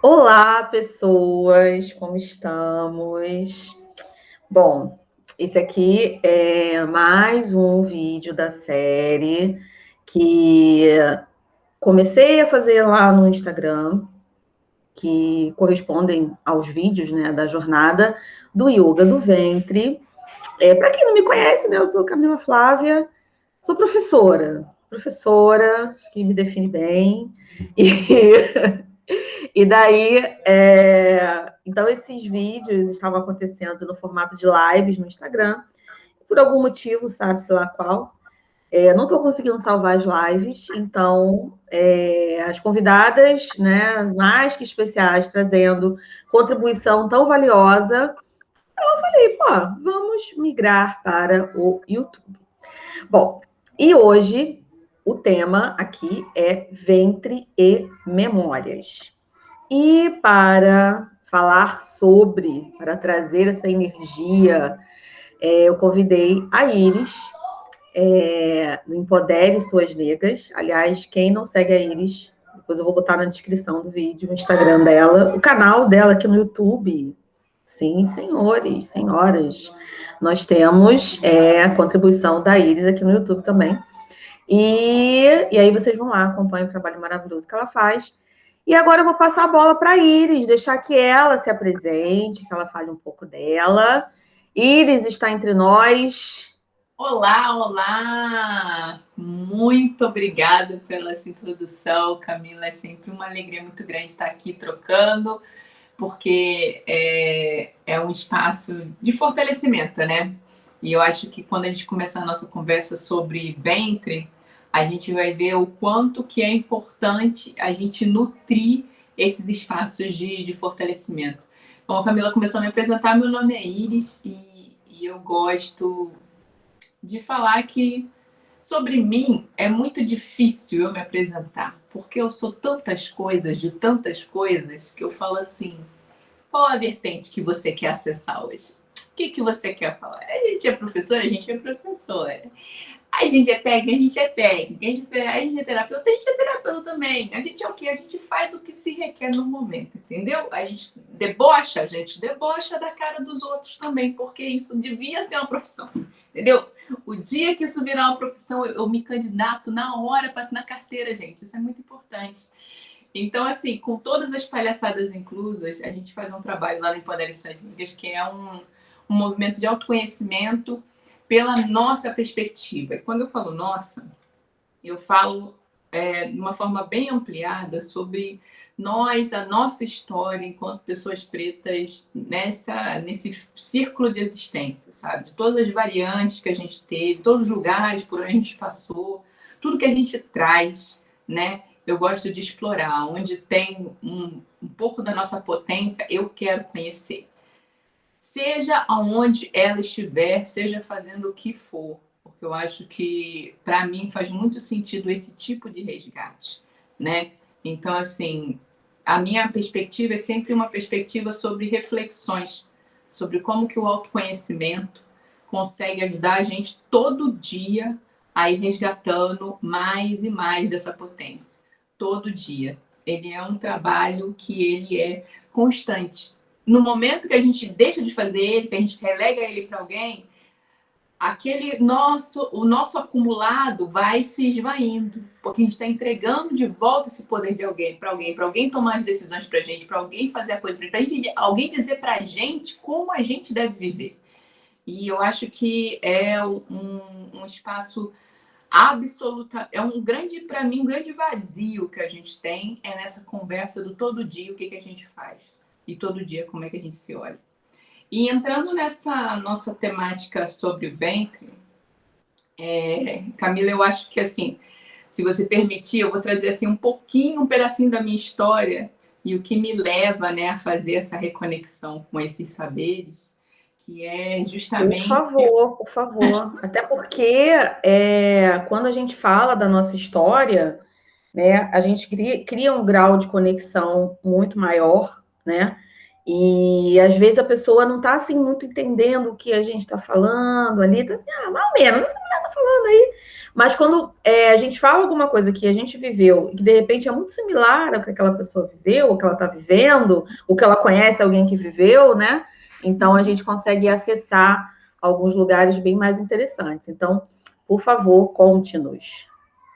Olá, pessoas, como estamos? Bom, esse aqui é mais um vídeo da série que comecei a fazer lá no Instagram, que correspondem aos vídeos, né, da jornada do Yoga do Ventre. Para quem não me conhece, né, eu sou Camila Flávia, sou professora, acho que me define bem, e daí, então esses vídeos estavam acontecendo no formato de lives no Instagram, por algum motivo, sabe-se lá qual. Não estou conseguindo salvar as lives, então as convidadas, né, mais que especiais, trazendo contribuição tão valiosa, eu falei, pô, vamos migrar para o YouTube. Bom, e hoje o tema aqui é ventre e memórias. E para falar sobre, para trazer essa energia, eu convidei a Iris, do Empodere Suas Negas. Aliás, quem não segue a Iris, depois eu vou botar na descrição do vídeo o Instagram dela, o canal dela aqui no YouTube. Sim, senhores, senhoras. Nós temos a contribuição da Iris aqui no YouTube também. E aí vocês vão lá, acompanham o trabalho maravilhoso que ela faz. E agora eu vou passar a bola para a Iris, deixar que ela se apresente, que ela fale um pouco dela. Iris está entre nós. Olá, olá! Muito obrigada pela essa introdução, Camila. É sempre uma alegria muito grande estar aqui trocando, porque é um espaço de fortalecimento, né? E eu acho que quando a gente começar a nossa conversa sobre ventre, a gente vai ver o quanto que é importante a gente nutrir esses espaços de fortalecimento. Bom, a Camila começou a me apresentar, meu nome é Iris e eu gosto de falar que sobre mim é muito difícil eu me apresentar, porque eu sou tantas coisas, de tantas coisas, que eu falo assim, qual a vertente que você quer acessar hoje? O que você quer falar? A gente é professora, a gente é professora. A gente é técnica, a gente é técnica. A gente é terapeuta, a gente é terapeuta também. A gente é o quê? A gente faz o que se requer no momento, entendeu? A gente debocha da cara dos outros também, porque isso devia ser uma profissão, entendeu? O dia que isso virar uma profissão, eu me candidato na hora para assinar carteira, gente. Isso é muito importante. Então, assim, com todas as palhaçadas inclusas, a gente faz um trabalho lá no Empodere Suas Negas, que é um movimento de autoconhecimento pela nossa perspectiva. E quando eu falo nossa, eu falo de uma forma bem ampliada sobre nós, a nossa história enquanto pessoas pretas nesse círculo de existência, sabe? De todas as variantes que a gente teve, todos os lugares por onde a gente passou, tudo que a gente traz, né? Eu gosto de explorar. Onde tem um pouco da nossa potência, eu quero conhecer. Seja aonde ela estiver, seja fazendo o que for, porque eu acho que, para mim, faz muito sentido esse tipo de resgate, né? Então, assim, a minha perspectiva é sempre uma perspectiva sobre reflexões, sobre como que o autoconhecimento consegue ajudar a gente todo dia a ir resgatando mais e mais dessa potência, todo dia. Ele é um trabalho que ele é constante. No momento que a gente deixa de fazer ele, que a gente relega ele para alguém, o nosso acumulado vai se esvaindo, porque a gente está entregando de volta esse poder de alguém, para alguém tomar as decisões para a gente, para alguém fazer a coisa para a gente, alguém dizer para a gente como a gente deve viver. E eu acho que é um espaço absoluta, para mim, um grande vazio que a gente tem é nessa conversa do todo dia, o que a gente faz. E todo dia, como é que a gente se olha. E entrando nessa nossa temática sobre o ventre, Camila, eu acho que, assim, se você permitir, eu vou trazer assim, um pedacinho da minha história e o que me leva, né, a fazer essa reconexão com esses saberes, que é justamente... Por favor. Até porque quando a gente fala da nossa história, né, a gente cria um grau de conexão muito maior, né? E às vezes a pessoa não está assim muito entendendo o que a gente está falando ali, está assim, mal ou menos, essa mulher está falando aí. Mas quando a gente fala alguma coisa que a gente viveu e que de repente é muito similar ao que aquela pessoa viveu, o que ela está vivendo, o que ela conhece alguém que viveu, né? Então a gente consegue acessar alguns lugares bem mais interessantes. Então, por favor, conte-nos.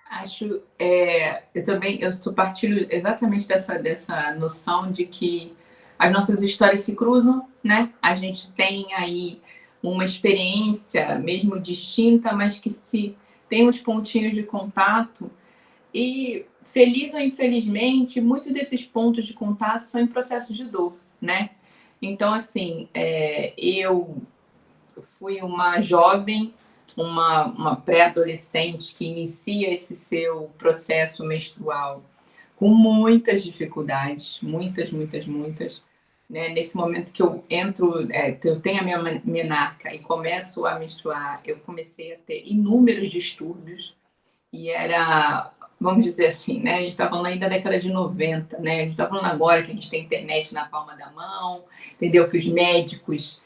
Acho, eu também, eu partilho exatamente dessa noção de que as nossas histórias se cruzam, né? A gente tem aí uma experiência mesmo distinta, mas que se tem uns pontinhos de contato e, feliz ou infelizmente, muitos desses pontos de contato são em processos de dor, né? Então, assim, eu fui uma jovem, uma pré-adolescente que inicia esse seu processo menstrual com muitas dificuldades, muitas, muitas, muitas. Né? Nesse momento que eu entro, eu tenho a minha menarca e começo a menstruar, eu comecei a ter inúmeros distúrbios e era, vamos dizer assim, né? A gente está falando ainda da década de 90, né? A gente está falando agora que a gente tem internet na palma da mão, entendeu? Que os médicos,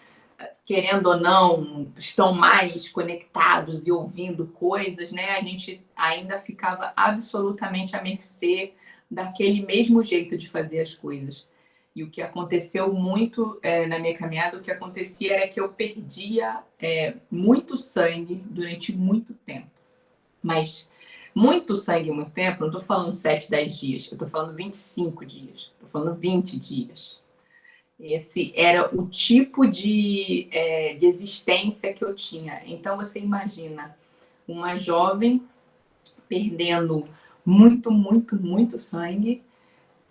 querendo ou não, estão mais conectados e ouvindo coisas, né? A gente ainda ficava absolutamente à mercê daquele mesmo jeito de fazer as coisas. E o que aconteceu muito na minha caminhada, o que acontecia era que eu perdia muito sangue durante muito tempo. Mas muito sangue, muito tempo, não estou falando 7, 10 dias, eu estou falando 25 dias, estou falando 20 dias. Esse era o tipo de existência que eu tinha. Então, você imagina uma jovem perdendo muito, muito, muito sangue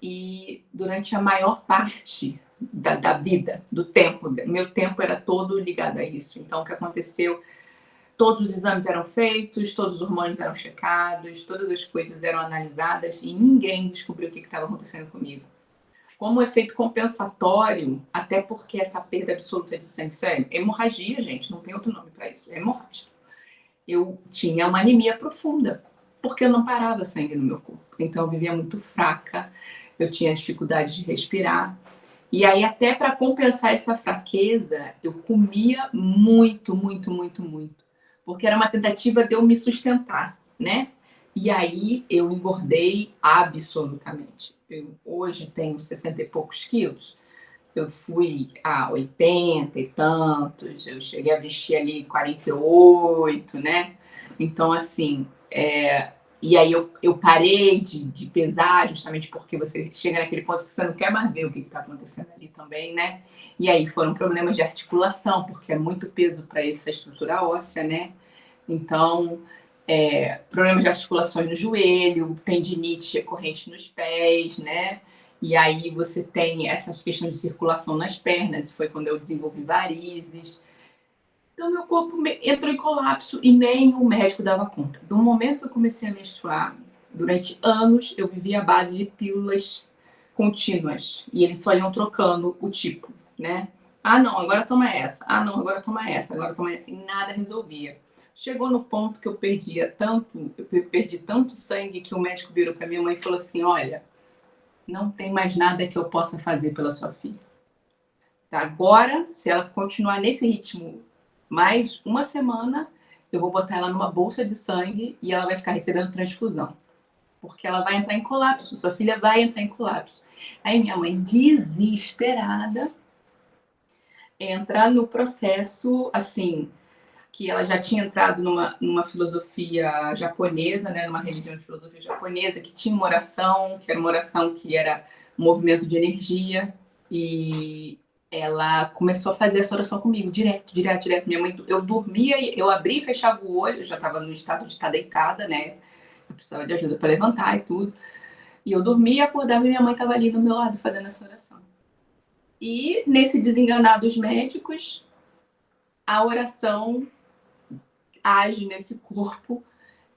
e durante a maior parte da vida, do tempo, meu tempo era todo ligado a isso. Então, o que aconteceu? Todos os exames eram feitos, todos os hormônios eram checados, todas as coisas eram analisadas e ninguém descobriu o que estava acontecendo comigo. Como efeito compensatório, até porque essa perda absoluta de sangue, isso é hemorragia, gente, não tem outro nome para isso, é hemorragia. Eu tinha uma anemia profunda, porque eu não parava sangue no meu corpo. Então eu vivia muito fraca, eu tinha dificuldade de respirar. E aí, até para compensar essa fraqueza, eu comia muito, muito, muito, muito. Porque era uma tentativa de eu me sustentar, né? E aí eu engordei absolutamente. Eu hoje tenho 60 e poucos quilos. Eu fui a 80 e tantos, eu cheguei a vestir ali 48, né? Então, assim, e aí eu parei de pesar, justamente porque você chega naquele ponto que você não quer mais ver o que está acontecendo ali também, né? E aí foram problemas de articulação, porque é muito peso para essa estrutura óssea, né? Então, problemas de articulações no joelho, tendinite recorrente nos pés, né? E aí você tem essas questões de circulação nas pernas, foi quando eu desenvolvi varizes. Então, meu corpo entrou em colapso e nem o médico dava conta. Do momento que eu comecei a menstruar, durante anos, eu vivia à base de pílulas contínuas. E eles só iam trocando o tipo, né? Ah, não, agora toma essa. Ah, não, agora toma essa. Agora toma essa. E nada resolvia. Chegou no ponto que eu perdi tanto sangue que o médico virou para minha mãe e falou assim: olha, não tem mais nada que eu possa fazer pela sua filha. Agora, se ela continuar nesse ritmo mais uma semana, eu vou botar ela numa bolsa de sangue e ela vai ficar recebendo transfusão. Porque ela vai entrar em colapso, sua filha vai entrar em colapso. Aí minha mãe, desesperada, entra no processo, assim, que ela já tinha entrado numa filosofia japonesa, né, numa religião de filosofia japonesa, que tinha uma oração, que era um movimento de energia, e ela começou a fazer essa oração comigo, direto. Minha mãe, eu dormia, eu abria e fechava o olho, eu já estava no estado de estar deitada, né, eu precisava de ajuda para levantar e tudo, e eu dormia, acordava e minha mãe estava ali do meu lado fazendo essa oração. E nesse desenganar dos médicos, a oração age nesse corpo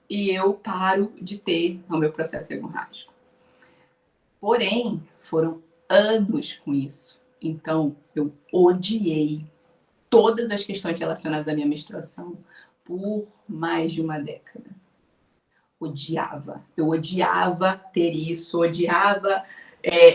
e eu paro de ter o meu processo hemorrágico. Porém, foram anos com isso. Então, eu odiei todas as questões relacionadas à minha menstruação por mais de uma década. Odiava. Eu odiava ter isso, odiava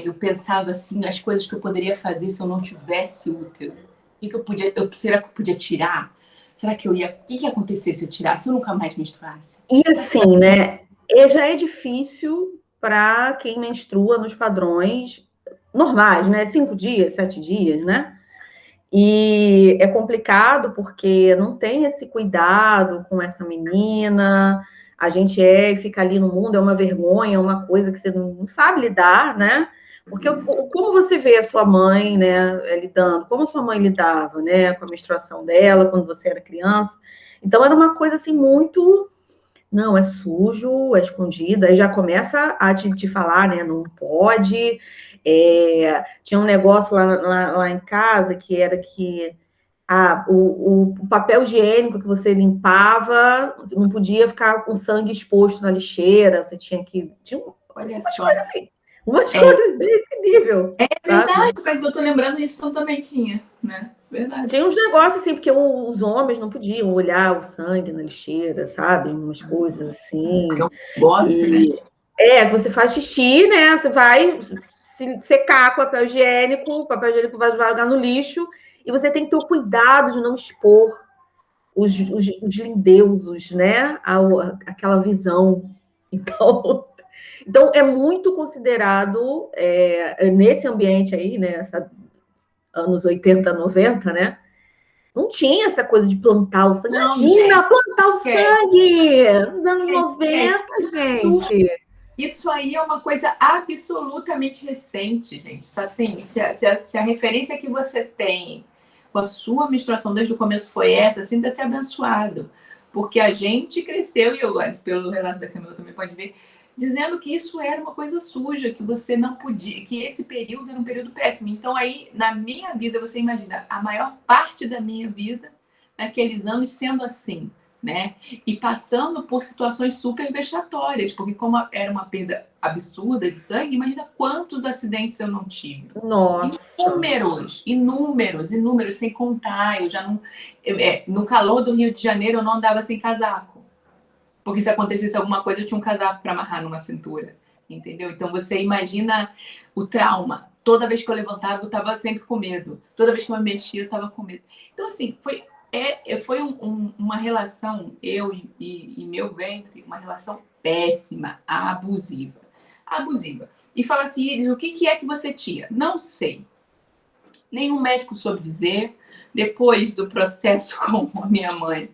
eu pensava assim, as coisas que eu poderia fazer se eu não tivesse útero. O que eu podia, será que eu podia tirar? Será que eu ia... O que ia acontecer se eu tirasse? Se eu nunca mais menstruasse? E assim, né? Já é difícil para quem menstrua nos padrões normais, né? 5 dias, 7 dias, né? E é complicado porque não tem esse cuidado com essa menina. A gente fica ali no mundo, é uma vergonha, uma coisa que você não sabe lidar, né? Porque como você vê a sua mãe, né, lidando, como a sua mãe lidava, né, com a menstruação dela quando você era criança. Então era uma coisa assim muito, não, é sujo, é escondido, aí já começa a te falar, né? Não pode. Tinha um negócio lá em casa que era que o papel higiênico que você limpava não podia ficar com sangue exposto na lixeira, você tinha que. Olha Umas só. coisas assim, umas coisas desse nível. É Sabe? verdade, mas eu tô lembrando isso, então também tinha, né? Verdade. Tinha uns negócios assim, porque os homens não podiam olhar o sangue na lixeira, sabe? Umas coisas Porque é assim. um negócio, né? Você faz xixi, né? Você vai se secar com o papel higiênico vai jogar no lixo, e você tem que ter o cuidado de não expor os lindeusos, né? Aquela visão. Então, então é muito considerado nesse ambiente aí, né? Anos 80, 90, né? Não tinha essa coisa de plantar o sangue. Não, Imagina, gente, plantar o esquece. sangue nos anos Esquece. 90, gente. Isso aí é uma coisa absolutamente recente, gente. Só assim, se a referência que você tem com a sua menstruação desde o começo foi essa, sinta-se abençoado. Porque a gente cresceu, e eu, pelo relato da Camila também pode ver, dizendo que isso era uma coisa suja, que você não podia, que esse período era um período péssimo. Então aí, na minha vida, você imagina, a maior parte da minha vida, naqueles anos sendo assim, né? E passando por situações super vexatórias, porque como era uma perda absurda de sangue, imagina quantos acidentes eu não tive. Nossa. Inúmeros, inúmeros, inúmeros, sem contar. Eu já não. No calor do Rio de Janeiro, eu não andava sem casaco. Porque se acontecesse alguma coisa, eu tinha um casaco para amarrar numa cintura. Entendeu? Então você imagina o trauma. Toda vez que eu levantava, eu estava sempre com medo. Toda vez que eu me mexia, eu estava com medo. Então, assim, foi uma relação, eu e meu ventre, uma relação péssima, abusiva. Abusiva. E fala assim, Iris, o que é que você tinha? Não sei. Nenhum médico soube dizer. Depois do processo com a minha mãe,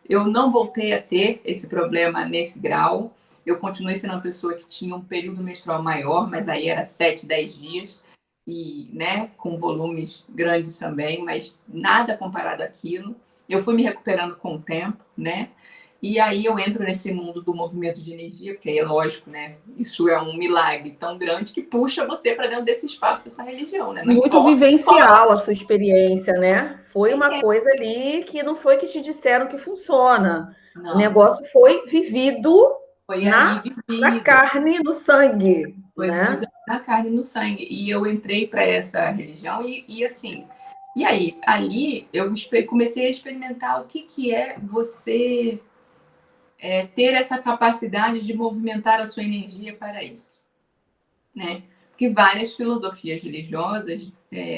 eu não voltei a ter esse problema nesse grau. Eu continuei sendo uma pessoa que tinha um período menstrual maior, mas aí era 7, 10 dias, e, né, com volumes grandes também, mas nada comparado àquilo. Eu fui me recuperando com o tempo, né? E aí eu entro nesse mundo do movimento de energia, porque aí é lógico, né? Isso é um milagre tão grande que puxa você para dentro desse espaço dessa religião, né? Não Muito importa vivencial a sua experiência, né? Foi uma coisa ali que não foi que te disseram que funciona. O não. negócio foi vivido Foi na, ali na vivido. carne, no sangue, Foi né? vivida na carne e no sangue. E eu entrei para essa religião e assim. E aí, ali eu comecei a experimentar o que é você ter essa capacidade de movimentar a sua energia para isso, né? Porque várias filosofias religiosas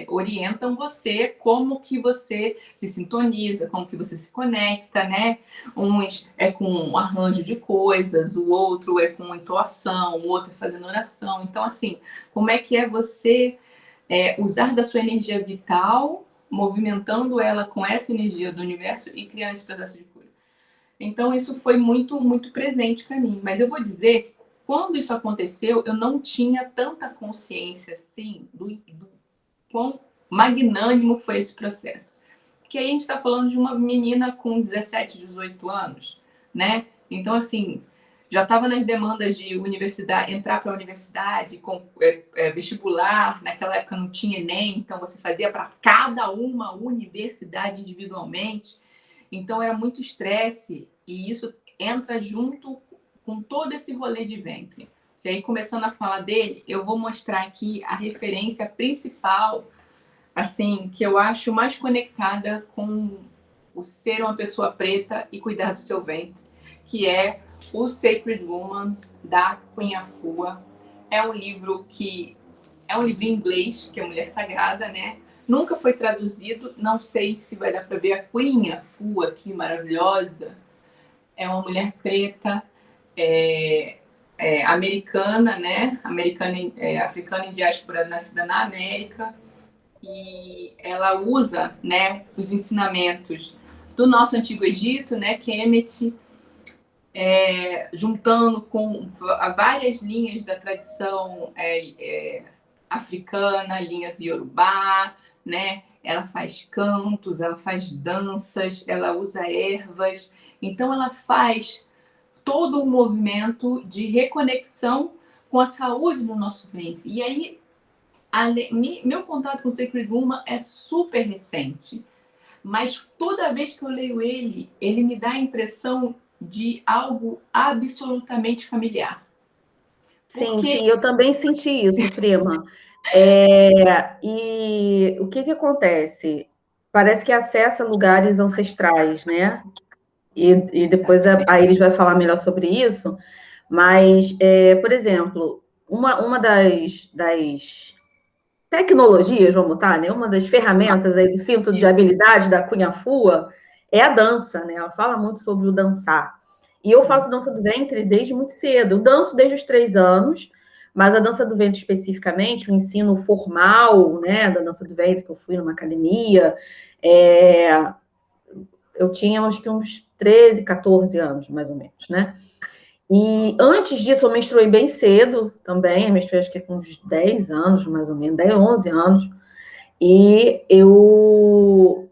orientam você como que você se sintoniza, como que você se conecta, né? Uns é com um arranjo de coisas, o outro é com intuação, o outro é fazendo oração. Então, assim, como é que é você usar da sua energia vital, movimentando ela com essa energia do universo e criar esse processo de cura? Então, isso foi muito, muito presente para mim. Mas eu vou dizer que quando isso aconteceu, eu não tinha tanta consciência, assim, do quão magnânimo foi esse processo. Porque aí a gente está falando de uma menina com 17, 18 anos, né? Então, assim, já estava nas demandas de universidade, entrar para a universidade, com vestibular, naquela época não tinha Enem, então você fazia para cada uma universidade individualmente. Então era muito estresse e isso entra junto com todo esse rolê de ventre. E aí, começando a falar dele, eu vou mostrar aqui a referência principal, assim, que eu acho mais conectada com o ser uma pessoa preta e cuidar do seu ventre, que é o Sacred Woman, da Cunha Afua. É um livro que é um livro em inglês, que é Mulher Sagrada, né? Nunca foi traduzido, não sei se vai dar para ver a Cunha Fu aqui, maravilhosa. É uma mulher preta, americana, né? Africana em diáspora, nascida na América. E ela usa, né, os ensinamentos do nosso Antigo Egito, né, Kemet, juntando com várias linhas da tradição africana, linhas Yorubá, né? Ela faz cantos, ela faz danças, ela usa ervas. Então, ela faz todo um movimento de reconexão com a saúde no nosso ventre. E aí, meu contato com o Sacred Woman é super recente. Mas toda vez que eu leio ele me dá a impressão de algo absolutamente familiar. Sim, Porque... sim, eu também senti isso, prima. E o que acontece? Parece que acessa lugares ancestrais, né? E depois a Iris vai falar melhor sobre isso. Mas, por exemplo, uma das tecnologias, vamos botar, né? Uma das ferramentas aí do cinto de habilidade da Cunha Fua é a dança, né? Ela fala muito sobre o dançar. E eu faço dança do ventre desde muito cedo. Eu danço desde os 3 anos, mas a dança do ventre especificamente, o ensino formal, né, da dança do ventre, que eu fui numa academia, eu tinha acho que uns 13, 14 anos, mais ou menos, né? E antes disso, eu menstruei bem cedo também, eu menstruei acho que com uns 10 anos, mais ou menos, 10, 11 anos. E eu,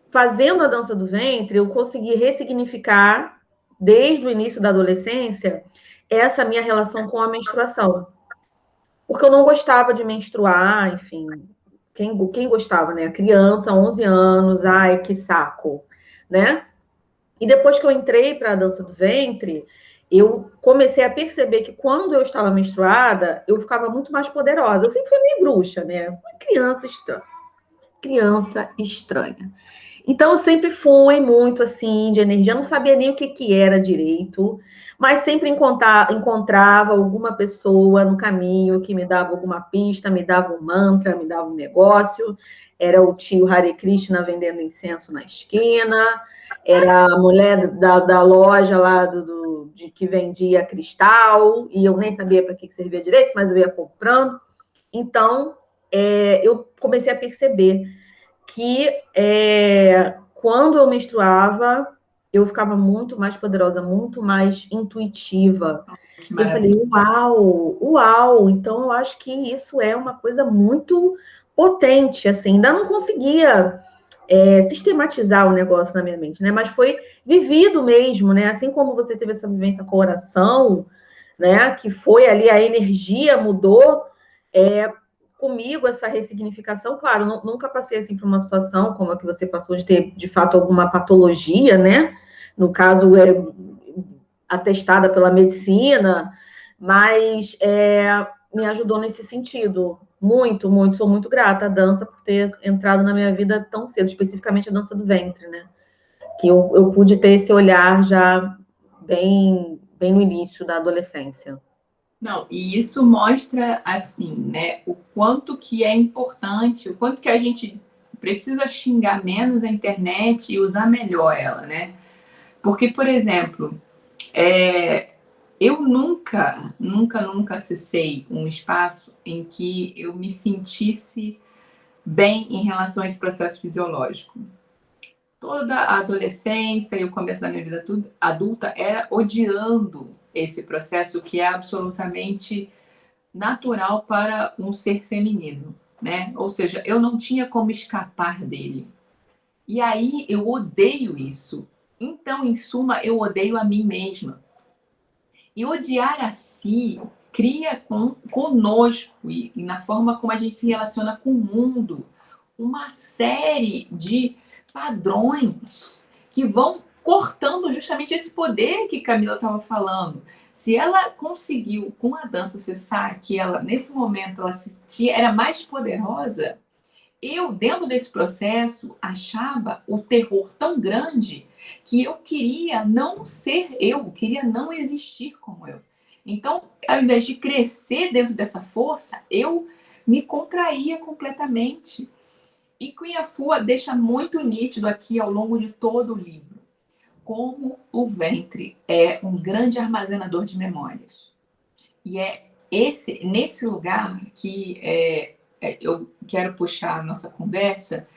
fazendo a dança do ventre, eu consegui ressignificar, desde o início da adolescência, essa minha relação com a menstruação. Porque eu não gostava de menstruar, enfim. Quem gostava, né? A criança, 11 anos, ai, que saco, né? E depois que eu entrei para a dança do ventre, eu comecei a perceber que quando eu estava menstruada, eu ficava muito mais poderosa. Eu sempre fui meio bruxa, né? Uma criança estranha. Criança estranha. Então, eu sempre fui muito assim, de energia, eu não sabia nem o que era direito, mas sempre encontrava alguma pessoa no caminho que me dava alguma pista, me dava um mantra, me dava um negócio. Era o tio Hare Krishna vendendo incenso na esquina, era a mulher da loja lá de que vendia cristal, e eu nem sabia para que servia direito, mas eu ia comprando. Então, eu comecei a perceber que quando eu menstruava, eu ficava muito mais poderosa, muito mais intuitiva. Eu falei, uau, uau, então eu acho que isso é uma coisa muito potente, assim, ainda não conseguia sistematizar o negócio na minha mente, né? Mas foi vivido mesmo, né? Assim como você teve essa vivência com a oração, né? Que foi ali, a energia mudou, comigo essa ressignificação, claro, nunca passei assim por uma situação como a que você passou de ter, de fato, alguma patologia, né? No caso, atestada pela medicina, mas me ajudou nesse sentido. Muito, muito, sou muito grata à dança por ter entrado na minha vida tão cedo, especificamente a dança do ventre, né? Que eu pude ter esse olhar já bem, bem no início da adolescência. Não, e isso mostra, assim, né, o quanto que é importante, o quanto que a gente precisa xingar menos a internet e usar melhor ela, né? Porque, por exemplo, eu nunca acessei um espaço em que eu me sentisse bem em relação a esse processo fisiológico. Toda a adolescência e o começo da minha vida adulta era odiando esse processo que é absolutamente natural para um ser feminino, né? Ou seja, eu não tinha como escapar dele. E aí eu odeio isso. Então, em suma, eu odeio a mim mesma. E odiar a si cria conosco e na forma como a gente se relaciona com o mundo uma série de padrões que vão cortando justamente esse poder que Camila estava falando. Se ela conseguiu, com a dança, acessar que ela, nesse momento, ela era mais poderosa, eu, dentro desse processo, achava o terror tão grande que eu queria não ser eu, queria não existir como eu. Então, ao invés de crescer dentro dessa força, eu me contraía completamente. E Cunha Fua deixa muito nítido aqui ao longo de todo o livro como o ventre é um grande armazenador de memórias. E é nesse lugar que eu quero puxar a nossa conversa,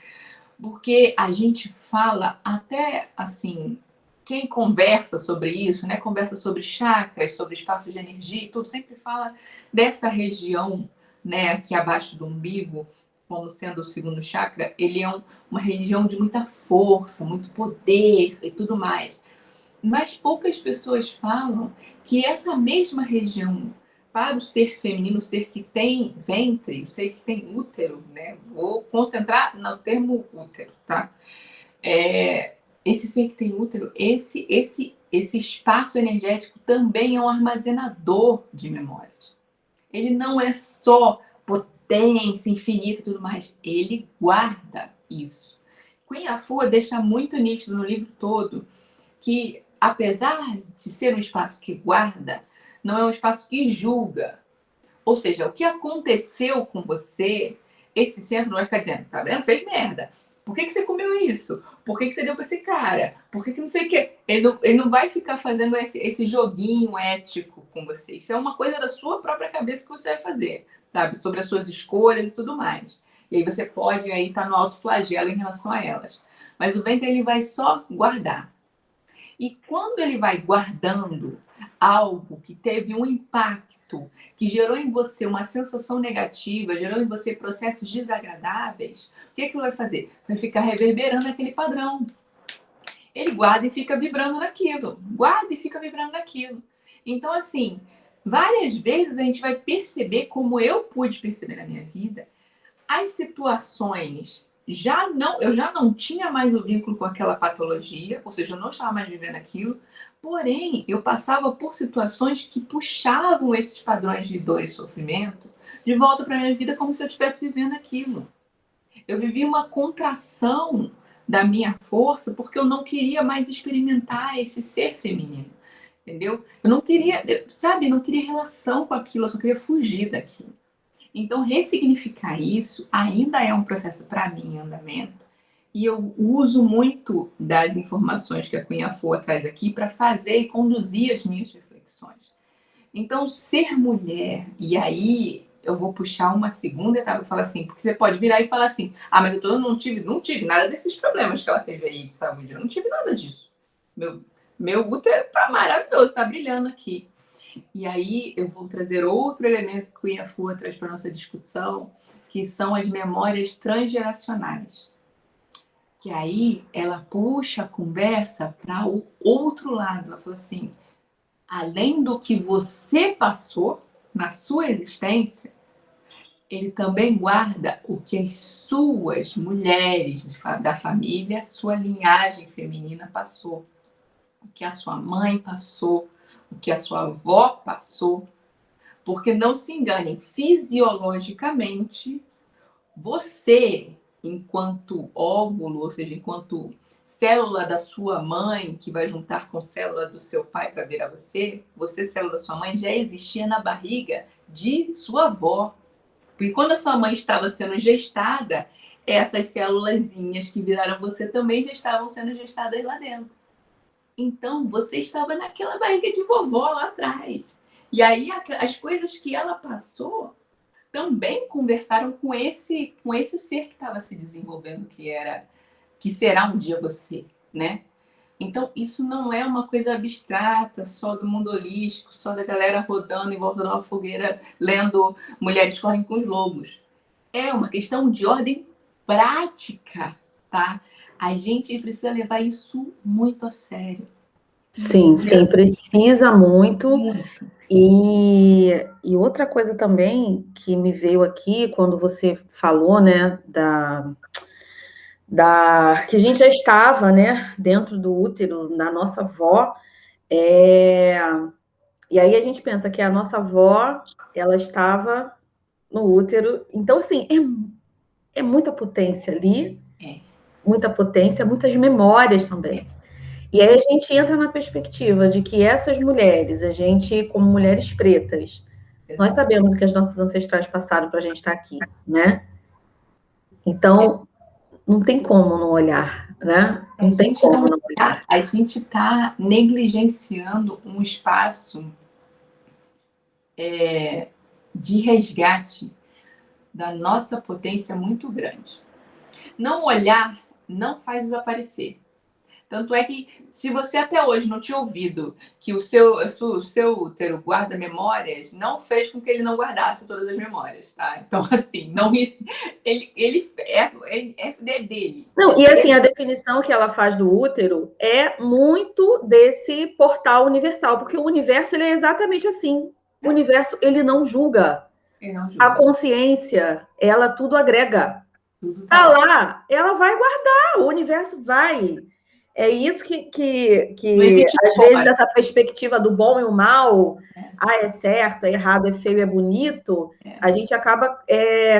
porque a gente fala até assim, quem conversa sobre isso, né, conversa sobre chakras, sobre espaços de energia, tudo sempre fala dessa região, né, aqui abaixo do umbigo, como sendo o segundo chakra. Ele é uma região de muita força, muito poder e tudo mais. Mas poucas pessoas falam que essa mesma região, para o ser feminino, o ser que tem ventre, o ser que tem útero, né? Vou concentrar no termo útero, tá? Esse ser que tem útero, esse espaço energético também é um armazenador de memórias. Ele não é só potência infinita e tudo mais, ele guarda isso. Cunha Fua deixa muito nítido no livro todo que, apesar de ser um espaço que guarda, não é um espaço que julga. Ou seja, o que aconteceu com você, esse centro não vai ficar dizendo, tá vendo? Fez merda. Por que você comeu isso? Por que você deu para esse cara? Por que não sei o quê? Ele não vai ficar fazendo esse joguinho ético com você. Isso é uma coisa da sua própria cabeça que você vai fazer, sabe? Sobre as suas escolhas e tudo mais. E aí você pode aí estar no autoflagelo em relação a elas. Mas o ventre, ele vai só guardar. E quando ele vai guardando algo que teve um impacto, que gerou em você uma sensação negativa, gerou em você processos desagradáveis, o que ele vai fazer? Vai ficar reverberando aquele padrão. Ele guarda e fica vibrando naquilo. Guarda e fica vibrando naquilo. Então, assim, várias vezes a gente vai perceber, como eu pude perceber na minha vida, as situações eu já não tinha mais o vínculo com aquela patologia, ou seja, eu não estava mais vivendo aquilo, porém, eu passava por situações que puxavam esses padrões de dor e sofrimento de volta para a minha vida como se eu estivesse vivendo aquilo. Eu vivi uma contração da minha força porque eu não queria mais experimentar esse ser feminino, entendeu? Eu não queria, sabe, não queria relação com aquilo, eu só queria fugir daquilo. Então, ressignificar isso ainda é um processo para mim em andamento. E eu uso muito das informações que a Cunha Fua traz aqui para fazer e conduzir as minhas reflexões. Então, ser mulher, e aí eu vou puxar uma segunda etapa e falar assim, porque você pode virar e falar assim, mas eu não tive nada desses problemas que ela teve aí de saúde, eu não tive nada disso. Meu útero está maravilhoso, está brilhando aqui. E aí eu vou trazer outro elemento que o Cunha Fua traz para a nossa discussão, que são as memórias transgeracionais. Que aí ela puxa a conversa para o outro lado. Ela falou assim, além do que você passou na sua existência, ele também guarda o que as suas mulheres da família, sua linhagem feminina passou. O que a sua mãe passou, o que a sua avó passou. Porque não se enganem, fisiologicamente, você, enquanto óvulo, ou seja, enquanto célula da sua mãe, que vai juntar com célula do seu pai para virar você, célula da sua mãe, já existia na barriga de sua avó. Porque quando a sua mãe estava sendo gestada, essas célulazinhas que viraram você também já estavam sendo gestadas lá dentro. Então, você estava naquela barriga de vovó lá atrás. E aí, as coisas que ela passou também conversaram com esse ser que estava se desenvolvendo, que será um dia você, né? Então, isso não é uma coisa abstrata, só do mundo holístico, só da galera rodando em volta de uma fogueira, lendo Mulheres Correm com os Lobos. É uma questão de ordem prática, tá? A gente precisa levar isso muito a sério. Sim, sim, precisa muito. E outra coisa também que me veio aqui quando você falou, né, que a gente já estava, né, dentro do útero da nossa avó, e aí a gente pensa que a nossa avó, ela estava no útero, então assim, é muita potência ali, muita potência, muitas memórias também. E aí a gente entra na perspectiva de que essas mulheres, a gente, como mulheres pretas, nós sabemos o que as nossas ancestrais passaram para a gente estar aqui, né? Então, não tem como não olhar, né? Não tem como não olhar. A gente está negligenciando um espaço de resgate da nossa potência muito grande. Não olhar não faz desaparecer. Tanto é que, se você até hoje não tinha ouvido que o seu útero guarda memórias, não fez com que ele não guardasse todas as memórias, tá? Então, assim, não, ele é dele. Não, e assim, a definição que ela faz do útero é muito desse portal universal, porque o universo ele é exatamente assim. O universo, ele não julga. Ele não julga. A consciência, ela tudo agrega. Tudo tá lá, ela vai guardar, o universo vai. É isso que às vezes, essa perspectiva do bom e o mal, é certo, é errado, é feio, é bonito, a gente acaba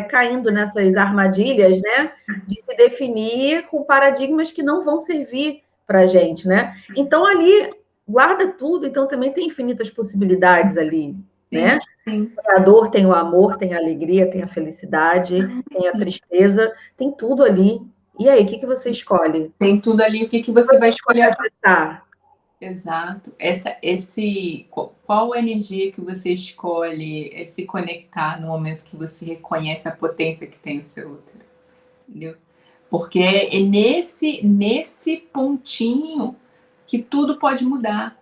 caindo nessas armadilhas, né? De se definir com paradigmas que não vão servir para a gente, né? Então, ali, guarda tudo, então também tem infinitas possibilidades ali, né? Tem a dor, tem o amor, tem a alegria, tem a felicidade, tem a tristeza, tem tudo ali. E aí, o que você escolhe? Tem tudo ali, o que você vai escolher acessar? Exato. Qual a energia que você escolhe se conectar no momento que você reconhece a potência que tem o seu útero? Entendeu? Porque é nesse pontinho que tudo pode mudar.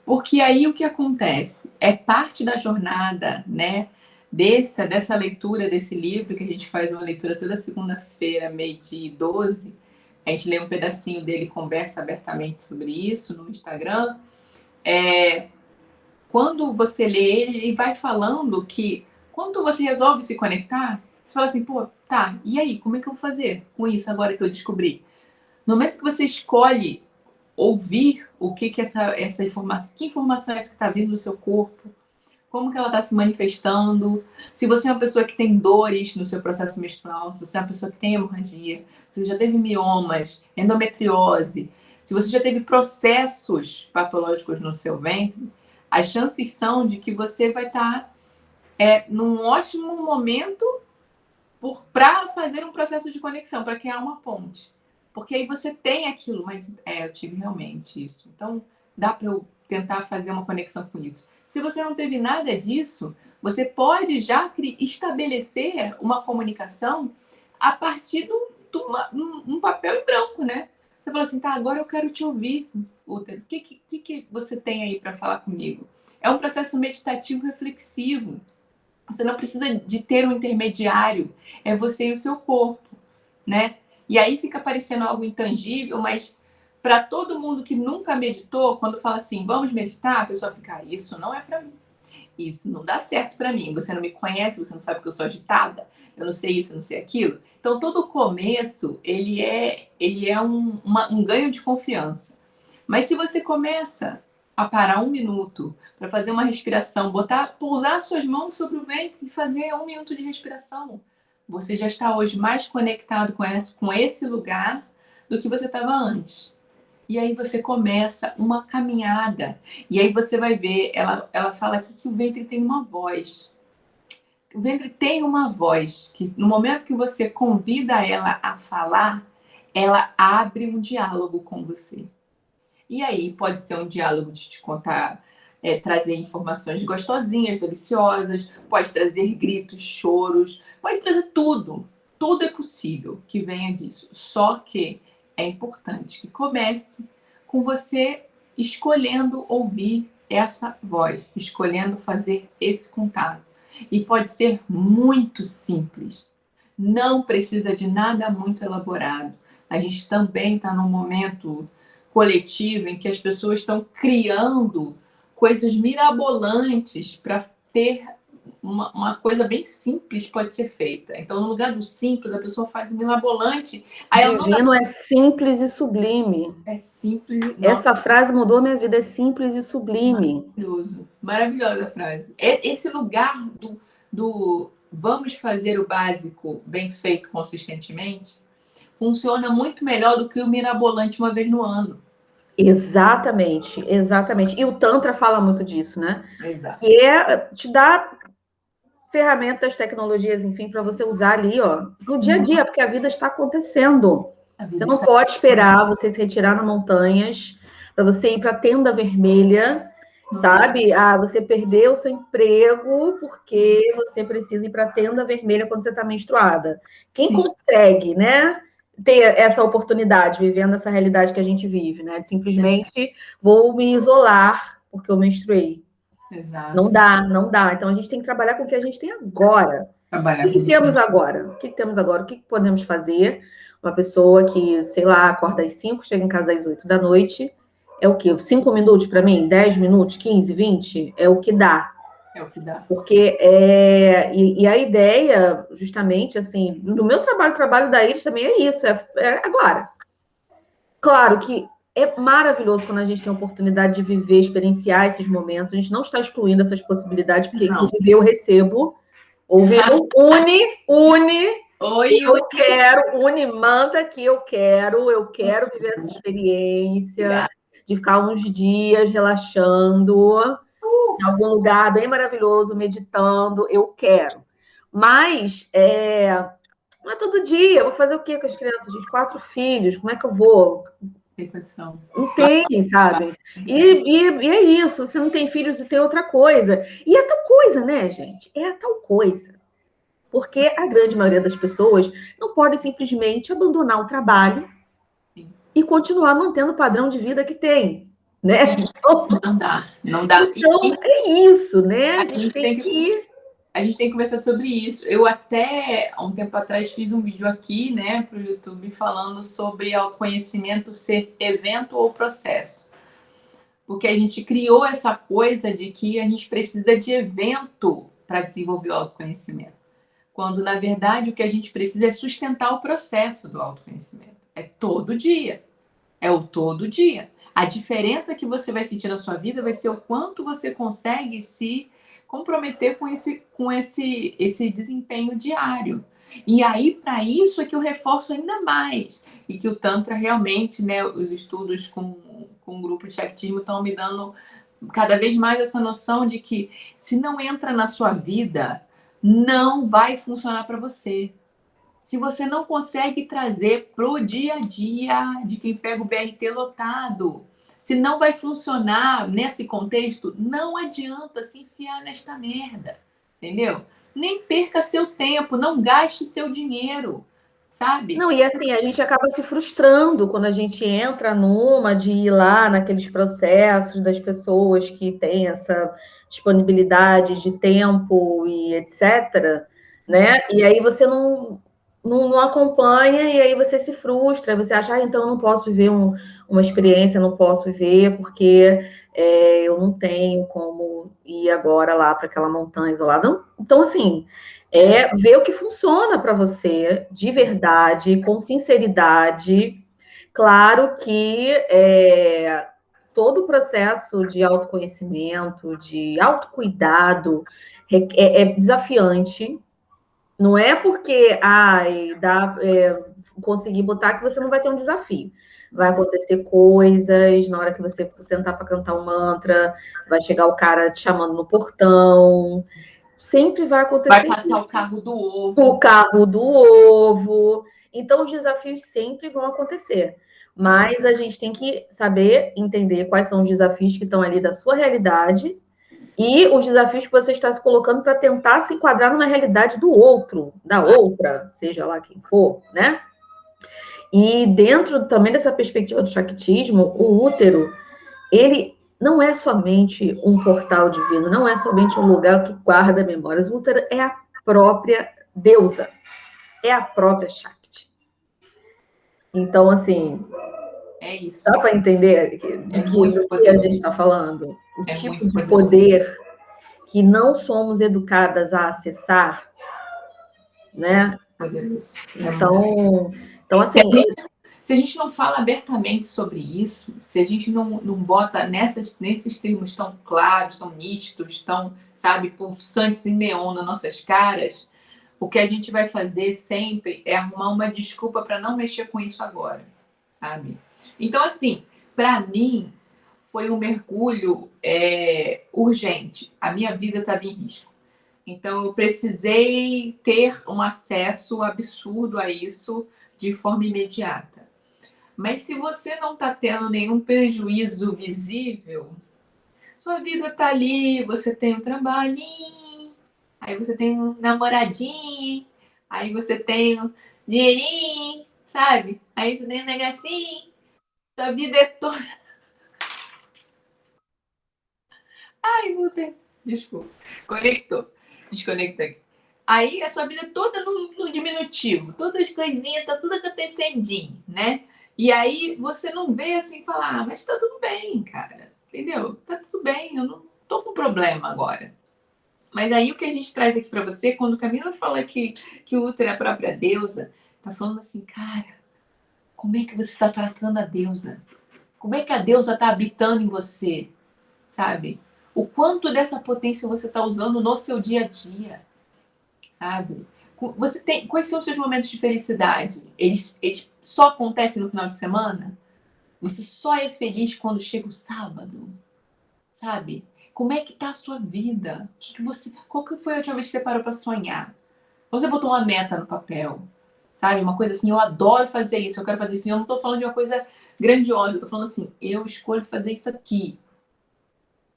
Porque aí o que acontece? É parte da jornada, né? Dessa leitura desse livro, que a gente faz uma leitura toda segunda-feira, 12h. A gente lê um pedacinho dele, conversa abertamente sobre isso no Instagram. Quando você lê ele vai falando que quando você resolve se conectar, você fala assim, pô, tá, e aí, como é que eu vou fazer com isso agora que eu descobri? No momento que você escolhe ouvir o que essa informação, que informação é essa que está vindo do seu corpo, como que ela está se manifestando, se você é uma pessoa que tem dores no seu processo menstrual, se você é uma pessoa que tem hemorragia, se você já teve miomas, endometriose, se você já teve processos patológicos no seu ventre, as chances são de que você vai estar num ótimo momento para fazer um processo de conexão, para criar uma ponte. Porque aí você tem aquilo, mas eu tive realmente isso. Então, dá para eu tentar fazer uma conexão com isso. Se você não teve nada disso, você pode já estabelecer uma comunicação a partir de um papel em branco, né? Você fala assim, tá, agora eu quero te ouvir, útero. O que você tem aí para falar comigo? É um processo meditativo reflexivo. Você não precisa de ter um intermediário, é você e o seu corpo, né? E aí fica parecendo algo intangível, mas para todo mundo que nunca meditou, quando fala assim, vamos meditar, a pessoa fica, isso não é para mim. Isso não dá certo para mim. Você não me conhece, você não sabe que eu sou agitada, eu não sei isso, eu não sei aquilo. Então, todo começo, ele é um ganho de confiança. Mas se você começa a parar 1 minuto para fazer uma respiração, pousar suas mãos sobre o ventre e fazer 1 minuto de respiração, você já está hoje mais conectado com esse lugar do que você estava antes. E aí você começa uma caminhada. E aí você vai ver, ela fala aqui que o ventre tem uma voz. O ventre tem uma voz, que no momento que você convida ela a falar, ela abre um diálogo com você. E aí pode ser um diálogo de te contar, trazer informações gostosinhas, deliciosas, pode trazer gritos, choros, pode trazer tudo. Tudo é possível que venha disso. Só que é importante que comece com você escolhendo ouvir essa voz, escolhendo fazer esse contato. E pode ser muito simples. Não precisa de nada muito elaborado. A gente também está num momento coletivo em que as pessoas estão criando coisas mirabolantes para ter uma coisa bem simples pode ser feita. Então, no lugar do simples, a pessoa faz o mirabolante. Divino é simples e sublime. É simples. Essa frase mudou minha vida, é simples e sublime. Maravilhoso. Maravilhosa a frase. Esse lugar do vamos fazer o básico bem feito consistentemente funciona muito melhor do que o mirabolante uma vez no ano. Exatamente, exatamente. E o Tantra fala muito disso, né? Exato. Que é te dar ferramentas, tecnologias, enfim, para você usar ali, ó, no dia a dia, porque a vida está acontecendo. Você não pode esperar você se retirar nas montanhas para você ir para a tenda vermelha, sabe? Ah, você perdeu o seu emprego porque você precisa ir para a tenda vermelha quando você está menstruada. Quem consegue, né, ter essa oportunidade, vivendo essa realidade que a gente vive, né? De simplesmente vou me isolar porque eu menstruei. Exato. Não dá, não dá. Então a gente tem que trabalhar com o que a gente tem agora. O que temos agora? O que temos agora? O que podemos fazer? Uma pessoa que, sei lá, acorda às 5, chega em casa às 8 da noite, é o quê? 5 minutos para mim? 10 minutos? 15, 20? É o que dá. É o que dá. Porque e a ideia, justamente, assim, no meu trabalho, o trabalho da Iris também é isso, é agora. Claro que é maravilhoso quando a gente tem a oportunidade de viver, experienciar esses momentos. A gente não está excluindo essas possibilidades, porque, inclusive, eu recebo. Ouvindo Uni, Oi, eu quero, Uni, manda que eu quero viver essa experiência de ficar uns dias relaxando em algum lugar bem maravilhoso, meditando, eu quero. Mas não é todo dia, eu vou fazer o quê com as crianças? Gente, 4 filhos, como é que eu vou? Tem condição. Não tem, sabe? E é isso, você não tem filhos e tem outra coisa. E é tal coisa, né, gente? É tal coisa. Porque a grande maioria das pessoas não pode simplesmente abandonar o trabalho e continuar mantendo o padrão de vida que tem, né? Não dá, não dá. Então, é isso, né? A gente tem que conversar sobre isso. Eu até, há um tempo atrás, fiz um vídeo aqui, né, para o YouTube, falando sobre autoconhecimento ser evento ou processo. Porque a gente criou essa coisa de que a gente precisa de evento para desenvolver o autoconhecimento. Quando, na verdade, o que a gente precisa é sustentar o processo do autoconhecimento. É todo dia. É o todo dia. A diferença que você vai sentir na sua vida vai ser o quanto você consegue se comprometer com esse desempenho diário. E aí, para isso, é que eu reforço ainda mais. E que o Tantra realmente, né, os estudos com o grupo de Shaktismo estão me dando cada vez mais essa noção de que se não entra na sua vida, não vai funcionar para você. Se você não consegue trazer pro dia a dia de quem pega o BRT lotado, se não vai funcionar nesse contexto, não adianta se enfiar nesta merda, entendeu? Nem perca seu tempo, não gaste seu dinheiro, sabe? Não, e assim, a gente acaba se frustrando quando a gente entra numa de ir lá naqueles processos das pessoas que têm essa disponibilidade de tempo e etc, né? E aí você não acompanha e aí você se frustra, você acha, então eu não posso viver uma experiência, não posso viver porque eu não tenho como ir agora lá para aquela montanha isolada. Então, assim, ver o que funciona para você de verdade, com sinceridade. Claro que todo o processo de autoconhecimento, de autocuidado, é desafiante. Não é porque conseguir botar que você não vai ter um desafio. Vai acontecer coisas na hora que você sentar para cantar um mantra, vai chegar o cara te chamando no portão. Sempre vai acontecer Vai passar isso. o carro do ovo. O carro do ovo. Então, os desafios sempre vão acontecer. Mas a gente tem que saber entender quais são os desafios que estão ali da sua realidade e os desafios que você está se colocando para tentar se enquadrar numa realidade do outro, da outra, seja lá quem for, né? E dentro também dessa perspectiva do Shaktismo, o útero, ele não é somente um portal divino, não é somente um lugar que guarda memórias. O útero é a própria deusa, é a própria Shakti. Então, assim, é isso. Dá para entender do que a gente está falando? O tipo de poder que não somos educadas a acessar, né? Então assim... Se a gente não fala abertamente sobre isso, se a gente não bota nesses termos tão claros, tão nítidos, tão, sabe, pulsantes em neon nas nossas caras, o que a gente vai fazer sempre é arrumar uma desculpa para não mexer com isso agora, sabe? Então, assim, para mim, foi um mergulho urgente. A minha vida estava em risco. Então, eu precisei ter um acesso absurdo a isso de forma imediata. Mas se você não está tendo nenhum prejuízo visível, sua vida está ali, você tem um trabalhinho, aí você tem um namoradinho, aí você tem um dinheirinho, sabe? Aí você tem um negocinho, sua vida é toda... Ai, voltei. Desculpa. Conectou. Desconecta aqui. Aí a sua vida é toda no diminutivo, todas as coisinhas, tá tudo acontecendinho, né? E aí você não vê assim e fala, mas tá tudo bem, cara. Entendeu? Tá tudo bem, eu não tô com problema agora. Mas aí o que a gente traz aqui para você, quando Camila fala que o útero é a própria deusa, tá falando assim, cara, como é que você tá tratando a deusa? Como é que a deusa tá habitando em você? Sabe? O quanto dessa potência você tá usando no seu dia a dia, sabe? Você tem, quais são os seus momentos de felicidade? Eles só acontecem no final de semana? Você só é feliz quando chega o sábado? Sabe? Como é que tá a sua vida? Qual que foi a última vez que você parou para sonhar? Você botou uma meta no papel, sabe? Uma coisa assim, eu adoro fazer isso, eu quero fazer isso. Eu não tô falando de uma coisa grandiosa, eu tô falando assim, eu escolho fazer isso aqui.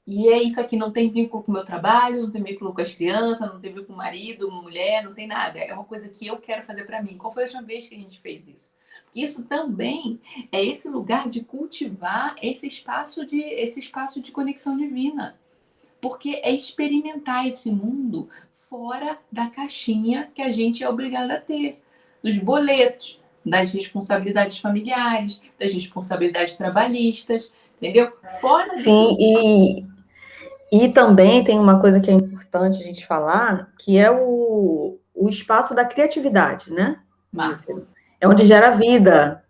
E é isso aqui, não tem vínculo com o meu trabalho, não tem vínculo com as crianças, não tem vínculo com o marido, mulher, não tem nada. É uma coisa que eu quero fazer para mim. Qual foi a última vez que a gente fez isso? Porque isso também é esse lugar de cultivar esse espaço de conexão divina. Porque é experimentar esse mundo fora da caixinha que a gente é obrigado a ter. Dos boletos, das responsabilidades familiares, das responsabilidades trabalhistas, entendeu? Fora desse Sim, e também tem uma coisa que é importante a gente falar, que é o espaço da criatividade, né? Massa. É onde gera vida.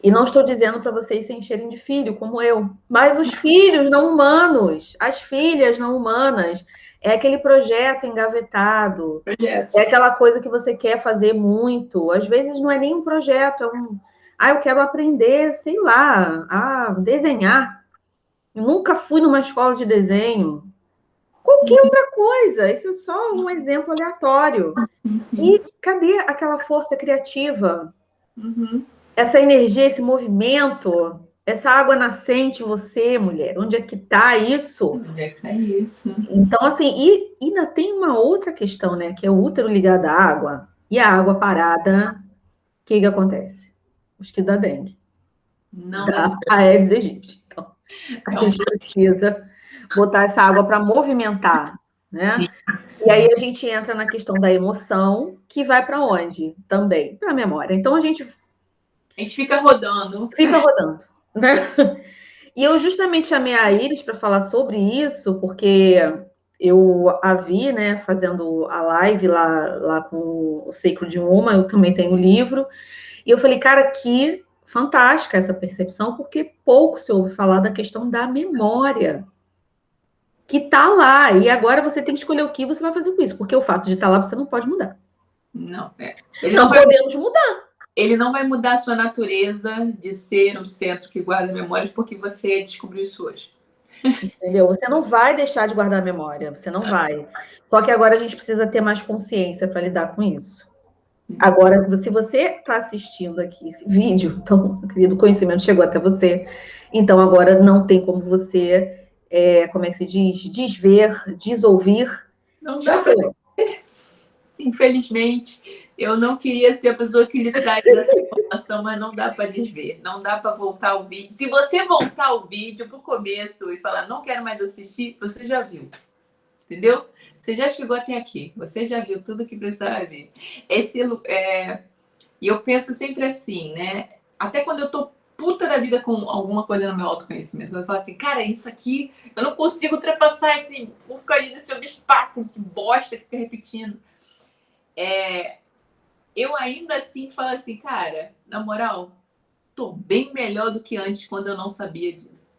E não estou dizendo para vocês se encherem de filho, como eu, mas os filhos não humanos, as filhas não humanas, é aquele projeto engavetado, Projetos. é aquela coisa que você quer fazer muito. Às vezes não é nem um projeto, é um. Ah, eu quero aprender, sei lá, a desenhar. Eu nunca fui numa escola de desenho. Qualquer outra coisa, isso é só um exemplo aleatório. Sim. E cadê aquela força criativa? Uhum. Essa energia, esse movimento, essa água nascente em você, mulher? Onde é que está isso? Onde é que tá isso? Então, assim, e ainda tem uma outra questão, né? Que é o útero ligado à água e a água parada. O que acontece? Mosquito da dengue, Não dá da certo. Aedes aegypti. Então, a É um gente precisa botar essa água para movimentar, né? E aí a gente entra na questão da emoção, que vai para onde? Também para a memória. Então a gente A gente fica rodando. fica rodando, né? E eu justamente chamei a Iris para falar sobre isso, porque eu a vi, né, fazendo a live lá com o Sacred Woman, eu também tenho o livro, e eu falei, cara, que fantástica essa percepção, porque pouco se ouve falar da questão da memória, que tá lá, e agora você tem que escolher o que você vai fazer com isso, porque o fato de estar lá você não pode mudar. Não, Não podemos mudar. ele não vai mudar a sua natureza de ser um centro que guarda memórias porque você descobriu isso hoje. Entendeu? Você não vai deixar de guardar a memória, você não vai. Só que agora a gente precisa ter mais consciência para lidar com isso. Agora, se você está assistindo aqui esse vídeo, então, querido, o conhecimento chegou até você, então agora não tem como você, como é que se diz? Desver, desouvir. Não Já dá pra... foi. Infelizmente, eu não queria ser a pessoa que lhe traz essa informação, mas não dá para desver, não dá para voltar o vídeo. Se você voltar o vídeo para o começo e falar não quero mais assistir, você já viu, entendeu? Você já chegou até aqui, você já viu tudo que precisava ver. E eu penso sempre assim, né? Até quando eu tô puta da vida com alguma coisa no meu autoconhecimento, eu falo assim, cara, isso aqui, eu não consigo ultrapassar esse porcaria desse obstáculo, que bosta que fica repetindo. Eu ainda assim falo assim, cara, na moral, tô bem melhor do que antes quando eu não sabia disso.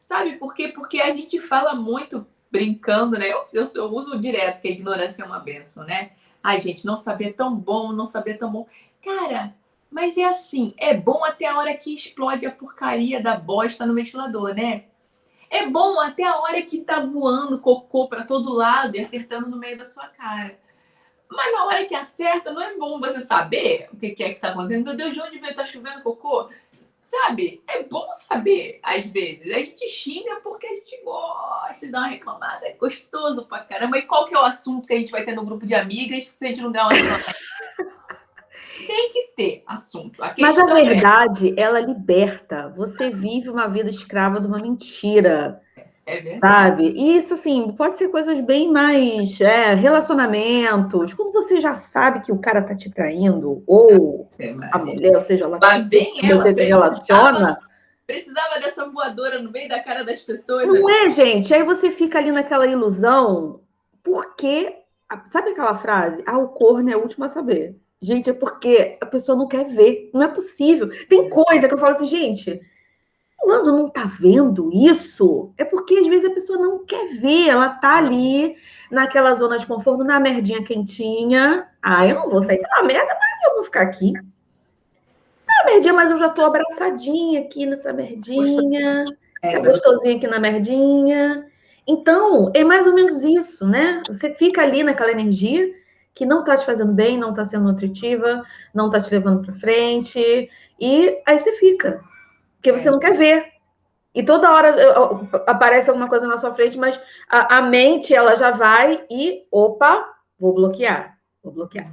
Sabe por quê? Porque a gente fala muito brincando, né? Eu uso direto que a ignorância é uma benção, né? Ai, gente, não saber é tão bom, não saber é tão bom. Cara, Mas é assim, é bom até a hora que explode a porcaria da bosta no ventilador, né? É bom até a hora que tá voando cocô para todo lado e acertando no meio da sua cara. Mas na hora que acerta, não é bom você saber o que é que tá acontecendo. Meu Deus, de onde veio? Tá chovendo cocô? Sabe? É bom saber, às vezes. A gente xinga porque a gente gosta de dar uma reclamada. É gostoso pra caramba. E qual que é o assunto que a gente vai ter no grupo de amigas se a gente não der uma reclamada? Tem que ter assunto. A Mas a questão verdade, ela liberta. Você vive uma vida escrava de uma mentira. é verdade. Sabe? E isso, assim, pode ser coisas bem mais relacionamentos, como você já sabe que o cara tá te traindo, ou a mulher, ou seja lá Lá quem vem ela, você se relaciona. precisava dessa voadora no meio da cara das pessoas. Não é, gente? Aí você fica ali naquela ilusão, porque, sabe aquela frase? Ah, o corno é o último a saber. Gente, é porque a pessoa não quer ver. Não é possível. Tem coisa que eu falo assim, gente, fulano não tá vendo isso, é porque às vezes a pessoa não quer ver, ela tá ali naquela zona de conforto, na merdinha quentinha. Ah, eu não vou sair pela merda, mas eu vou ficar aqui. Na merdinha, mas eu já tô abraçadinha aqui nessa merdinha, tá gostosinha aqui na merdinha. Então, é mais ou menos isso, né? Você fica ali naquela energia que não tá te fazendo bem, não tá sendo nutritiva, não tá te levando para frente, e aí você fica, porque você não quer ver. E toda hora aparece alguma coisa na sua frente, mas a mente, ela já vai e, opa, vou bloquear, vou bloquear.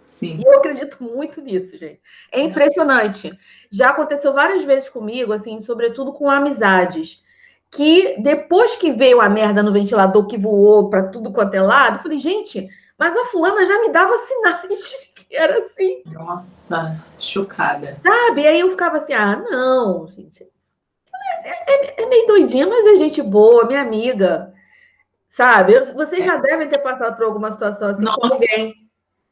Sim. E eu acredito muito nisso, gente. É impressionante. Já aconteceu várias vezes comigo, assim, sobretudo com amizades, que depois que veio a merda no ventilador que voou para tudo quanto é lado, eu falei, gente, mas a fulana já me dava sinais que era assim. Nossa, chocada. Sabe? E aí eu ficava assim, ah, não, gente, é meio doidinha, mas é gente boa, minha amiga, sabe? Vocês já devem ter passado por alguma situação assim com alguém.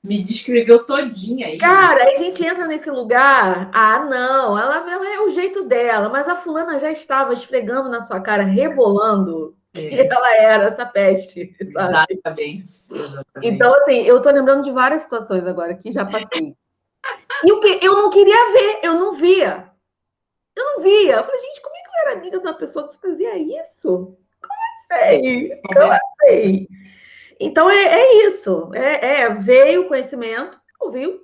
Me descreveu todinha aí. Cara, aí a gente entra nesse lugar, ah, não, ela é o jeito dela, mas a fulana já estava esfregando na sua cara, rebolando, que ela era essa peste, sabe? Exatamente. Então, assim, eu tô lembrando de várias situações agora que já passei. E o que? Eu não queria ver, eu não via. Eu não via. Eu falei, gente, como é que eu era amiga de uma pessoa que fazia isso? Como assim? Então é isso. Veio o conhecimento, ouviu,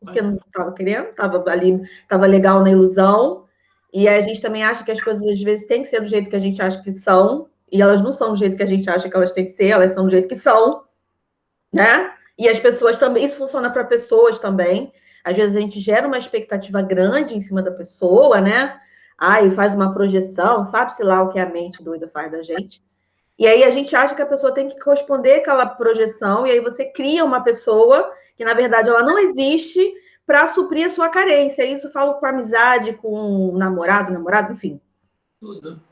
porque não estava querendo, estava ali, estava legal na ilusão. E a gente também acha que as coisas às vezes têm que ser do jeito que a gente acha que são, e elas não são do jeito que a gente acha que elas têm que ser, elas são do jeito que são, né? E as pessoas também, isso funciona para pessoas também. Às vezes a gente gera uma expectativa grande em cima da pessoa, né? E faz uma projeção, sabe-se lá o que a mente doida faz da gente. E aí a gente acha que a pessoa tem que corresponder àquela projeção, e aí você cria uma pessoa que, na verdade, ela não existe para suprir a sua carência. Isso eu falo com amizade, com namorado, enfim.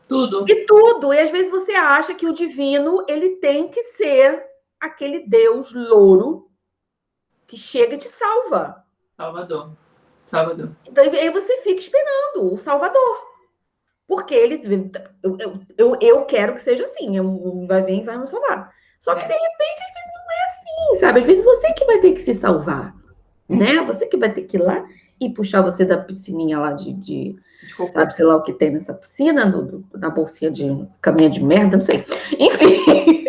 Tudo. E tudo. E às vezes você acha que o divino, ele tem que ser aquele Deus louro que chega e te salva. Salvador. Então aí você fica esperando o Salvador. Porque ele. Eu quero que seja assim. Vai vir e vai me salvar. Só que, de repente, às vezes não é assim, sabe? Às vezes você que vai ter que se salvar. Né? Você que vai ter que ir lá e puxar você da piscininha lá de sabe, sei lá o que tem nessa piscina, na bolsinha de caminha de merda, não sei. Enfim.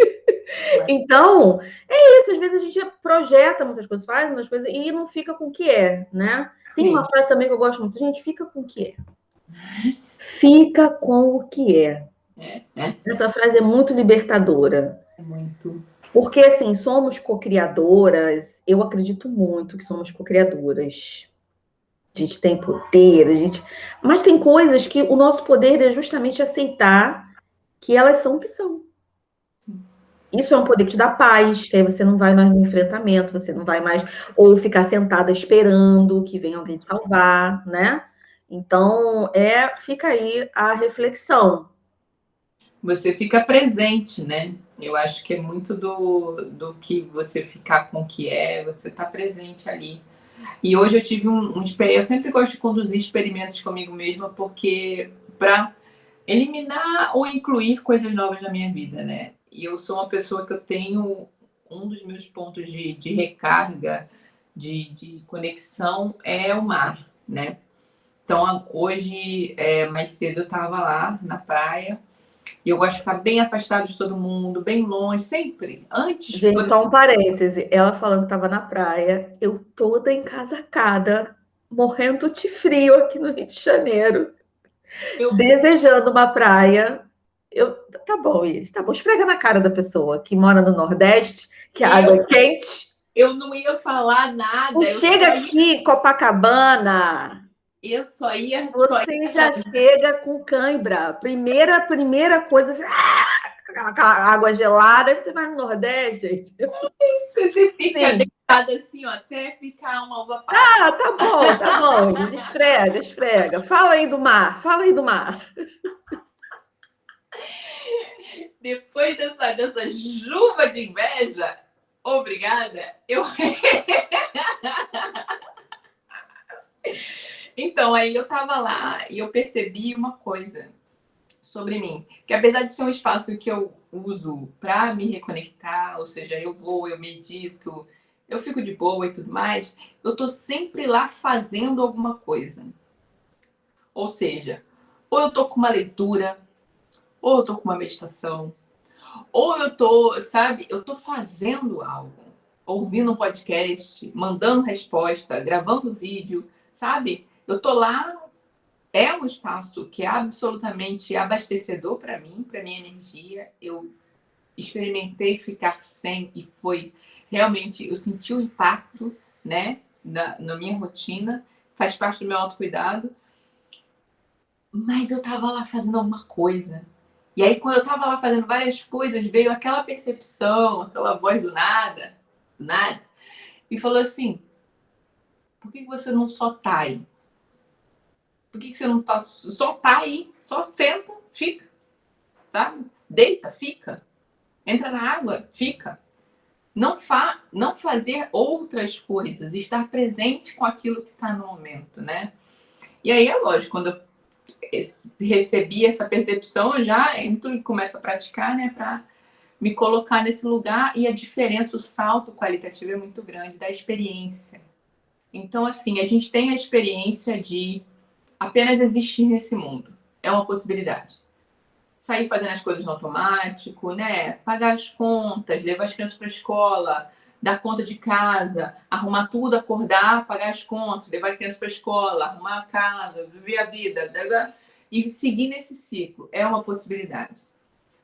Então, é isso. Às vezes a gente projeta muitas coisas, faz muitas coisas e não fica com o que é, né? Tem uma frase também que eu gosto muito. Gente, fica com o que é. Fica com o que é. Essa frase é muito libertadora. Muito. Porque, assim, somos co-criadoras. Eu acredito muito que somos co-criadoras. A gente tem poder, mas tem coisas que o nosso poder é justamente aceitar que elas são o que são. Isso é um poder que te dá paz, que aí você não vai mais no enfrentamento, você não vai mais ou ficar sentada esperando que venha alguém te salvar, né? Então, fica aí a reflexão. Você fica presente, né? Eu acho que é muito do que você ficar com o que é, você tá presente ali. E hoje eu tive eu sempre gosto de conduzir experimentos comigo mesma, porque para eliminar ou incluir coisas novas na minha vida, né? E eu sou uma pessoa que eu tenho um dos meus pontos de recarga de conexão é o mar, né? Então, hoje, mais cedo, eu estava lá na praia e eu gosto de ficar bem afastado de todo mundo, bem longe, sempre. Antes, Gente, só um parêntese. Ela falando que estava na praia, eu toda encasacada, morrendo de frio aqui no Rio de Janeiro, eu, desejando uma praia. Tá bom, Iris, tá bom. Esfrega na cara da pessoa que mora no Nordeste, que a água é quente. eu não ia falar Não nada, chega aqui, Copacabana. só ia Você já chega com cãibra. Primeira coisa, assim, água gelada, aí você vai no Nordeste, gente. você fica Sim. deitada assim, ó, até ficar uma uva passa. Tá bom, Iris, esfrega. Fala aí do mar. Depois dessa chuva de inveja, obrigada, Então, aí eu tava lá e eu percebi uma coisa sobre mim, que apesar de ser um espaço que eu uso para me reconectar, ou seja, eu vou, eu medito, eu fico de boa e tudo mais, eu tô sempre lá fazendo alguma coisa. Ou seja, ou eu tô com uma leitura, ou eu tô com uma meditação, ou eu tô, sabe, eu tô fazendo algo, ouvindo um podcast, mandando resposta, gravando vídeo, sabe? Eu tô lá, é um espaço que é absolutamente abastecedor para mim, para minha energia. Eu experimentei ficar sem e foi realmente, eu senti o impacto, né, na minha rotina, faz parte do meu autocuidado, mas eu tava lá fazendo alguma coisa. E aí, quando eu tava lá fazendo várias coisas, veio aquela percepção, aquela voz do nada, e falou assim: por que você não só tá aí? Por que você não tá, só tá aí, só senta, fica, sabe? Deita, fica. Entra na água, fica. Não fazer outras coisas, estar presente com aquilo que está no momento, né? E aí é lógico, quando eu recebi essa percepção, eu já entro e começo a praticar, né? Para me colocar nesse lugar, e a diferença, o salto qualitativo é muito grande da experiência. Então, assim, a gente tem a experiência de apenas existir nesse mundo. É uma possibilidade. Sair fazendo as coisas no automático, né? Pagar as contas, levar as crianças para a escola, dar conta de casa, arrumar tudo, acordar, pagar as contas, levar as crianças para a escola, arrumar a casa, viver a vida, e seguir nesse ciclo. É uma possibilidade.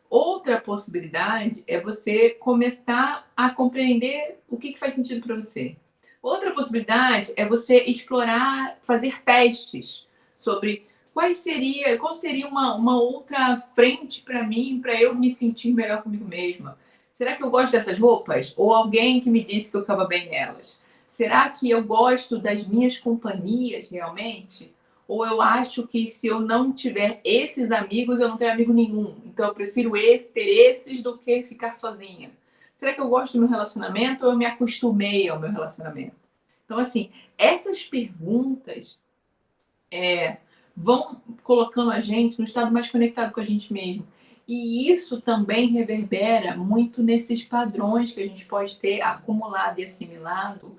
Outra possibilidade é você começar a compreender o que faz sentido para você. Outra possibilidade é você explorar, fazer testes sobre qual seria uma outra frente para mim, para eu me sentir melhor comigo mesma. Será que eu gosto dessas roupas? Ou alguém que me disse que eu ficava bem nelas? Será que eu gosto das minhas companhias realmente? Ou eu acho que se eu não tiver esses amigos, eu não tenho amigo nenhum. Então eu prefiro ter esses do que ficar sozinha. Será que eu gosto do meu relacionamento ou eu me acostumei ao meu relacionamento? Então, assim, essas perguntas vão colocando a gente no estado mais conectado com a gente mesmo. E isso também reverbera muito nesses padrões que a gente pode ter acumulado e assimilado,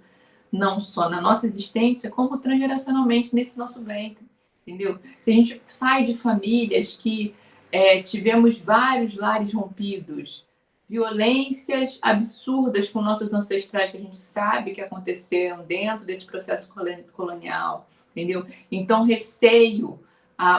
não só na nossa existência, como transgeracionalmente nesse nosso ventre, entendeu? Se a gente sai de famílias que tivemos vários lares rompidos, violências absurdas com nossos ancestrais que a gente sabe que aconteceram dentro desse processo colonial, entendeu? Então, receio,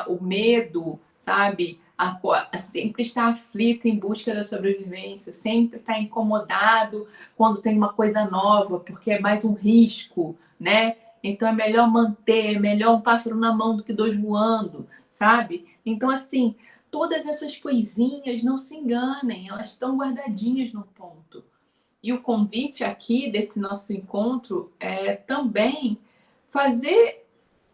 o medo, sabe? A sempre estar aflito em busca da sobrevivência, sempre estar incomodado quando tem uma coisa nova, porque é mais um risco, né? Então é melhor manter, é melhor um pássaro na mão do que dois voando, sabe? Então, assim, todas essas coisinhas, não se enganem, elas estão guardadinhas no ponto. E o convite aqui desse nosso encontro é também fazer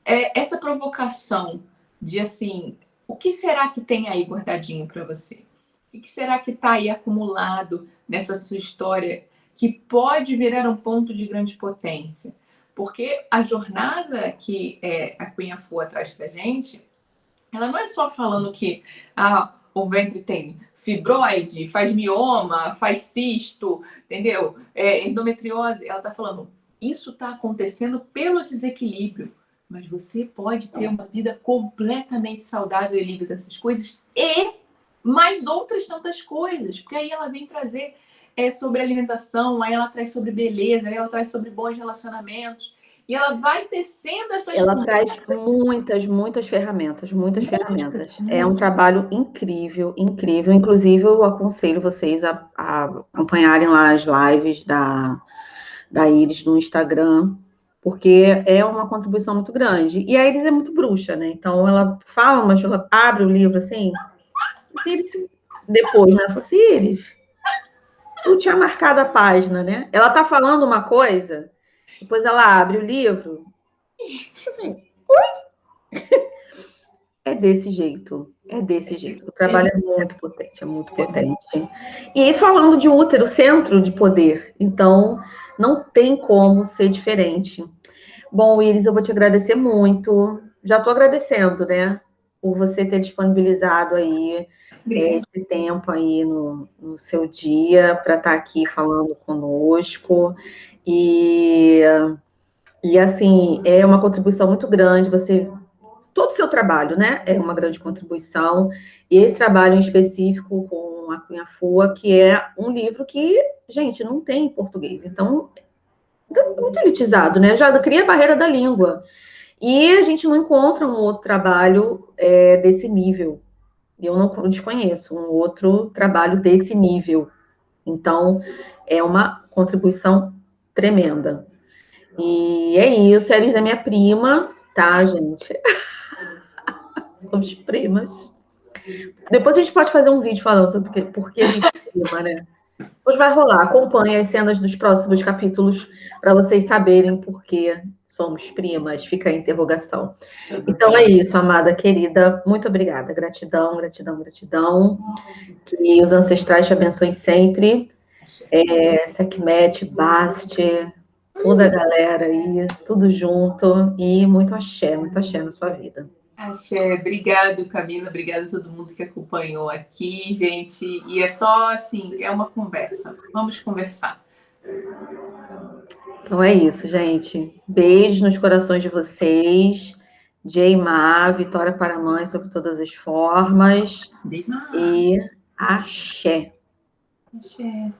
essa provocação de, assim, o que será que tem aí guardadinho para você? O que será que está aí acumulado nessa sua história que pode virar um ponto de grande potência? Porque a jornada que a Cunha Fu traz para a gente, ela não é só falando que o ventre tem fibroide, faz mioma, faz cisto, entendeu? Endometriose. Ela está falando isso está acontecendo pelo desequilíbrio, mas você pode ter uma vida completamente saudável e livre dessas coisas e mais outras tantas coisas, porque aí ela vem trazer sobre alimentação, aí ela traz sobre beleza, aí ela traz sobre bons relacionamentos, e ela vai tecendo essas Ela traz muitas ferramentas, muitas ferramentas. É um trabalho incrível, incrível. Inclusive, eu aconselho vocês a acompanharem lá as lives da Iris no Instagram, porque é uma contribuição muito grande. E a Iris é muito bruxa, né? Então, ela fala, mas ela abre o livro assim, Iris, depois, né? Fala assim, Iris, tu tinha marcado a página, né? Ela tá falando uma coisa, depois ela abre o livro, assim, é desse jeito, é desse jeito. O trabalho é muito potente, é muito potente. E falando de útero, centro de poder, então não tem como ser diferente. Bom, Iris, eu vou te agradecer muito. Já estou agradecendo, né, por você ter disponibilizado aí esse tempo aí no seu dia para estar aqui falando conosco. E assim, é uma contribuição muito grande. Todo o seu trabalho, né, é uma grande contribuição. E esse trabalho em específico com a Cunha Fua, que é um livro que, gente, não tem em português. Então, muito elitizado, né? Já cria a barreira da língua. E a gente não encontra um outro trabalho desse nível. Eu não desconheço um outro trabalho desse nível. Então, é uma contribuição tremenda. E é isso, a Elis é minha prima, tá, gente? Somos primas. Depois a gente pode fazer um vídeo falando sobre por que a gente é prima, né? Depois vai rolar. Acompanhe as cenas dos próximos capítulos para vocês saberem por que somos primas. Fica a interrogação. Então é isso, amada querida. Muito obrigada. Gratidão, gratidão, gratidão. Que os ancestrais te abençoem sempre. Sekhmet, Bast, toda a galera aí, tudo junto. E muito axé na sua vida. Axé, obrigado, Camila, obrigado a todo mundo que acompanhou aqui, gente. E é só assim, é uma conversa. Vamos conversar. Então é isso, gente. Beijos nos corações de vocês. Jeimá, vitória para a mãe sobre todas as formas. E axé. Axé.